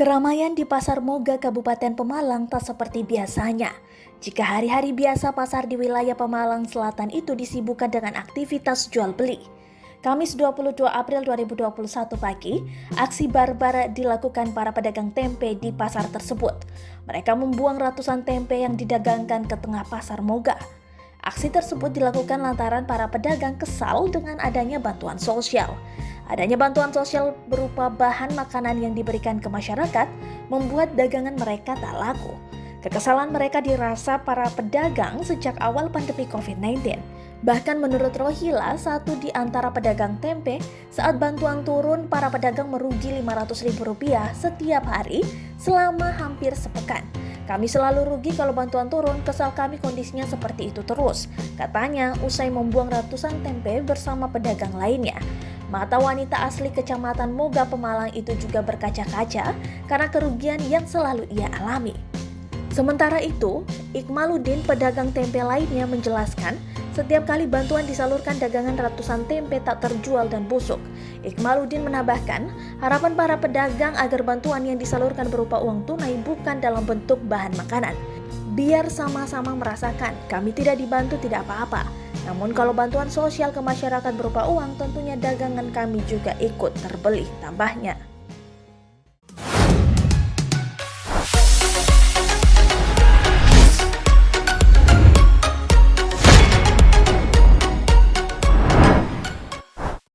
Keramaian di Pasar Moga Kabupaten Pemalang tak seperti biasanya. Jika hari-hari biasa pasar di wilayah Pemalang Selatan itu disibukkan dengan aktivitas jual beli. Kamis 22 April 2021 pagi, aksi barbar dilakukan para pedagang tempe di pasar tersebut. Mereka membuang ratusan tempe yang didagangkan ke tengah Pasar Moga. Aksi tersebut dilakukan lantaran para pedagang kesal dengan adanya bantuan sosial. Adanya bantuan sosial berupa bahan makanan yang diberikan ke masyarakat membuat dagangan mereka tak laku. Kekesalan mereka dirasa para pedagang sejak awal pandemi COVID-19. Bahkan menurut Rohila, satu di antara pedagang tempe, saat bantuan turun, para pedagang merugi Rp500.000 setiap hari selama hampir sepekan. Kami selalu rugi kalau bantuan turun, kesal kami kondisinya seperti itu terus, katanya usai membuang ratusan tempe bersama pedagang lainnya. Mata wanita asli Kecamatan Moga Pemalang itu juga berkaca-kaca karena kerugian yang selalu ia alami. Sementara itu, Ikmaluddin, pedagang tempe lainnya, menjelaskan setiap kali bantuan disalurkan dagangan ratusan tempe tak terjual dan busuk. Ikmaluddin menambahkan, harapan para pedagang agar bantuan yang disalurkan berupa uang tunai bukan dalam bentuk bahan makanan. Biar sama-sama merasakan, kami tidak dibantu tidak apa-apa. Namun kalau bantuan sosial ke masyarakat berupa uang, tentunya dagangan kami juga ikut terbeli, tambahnya.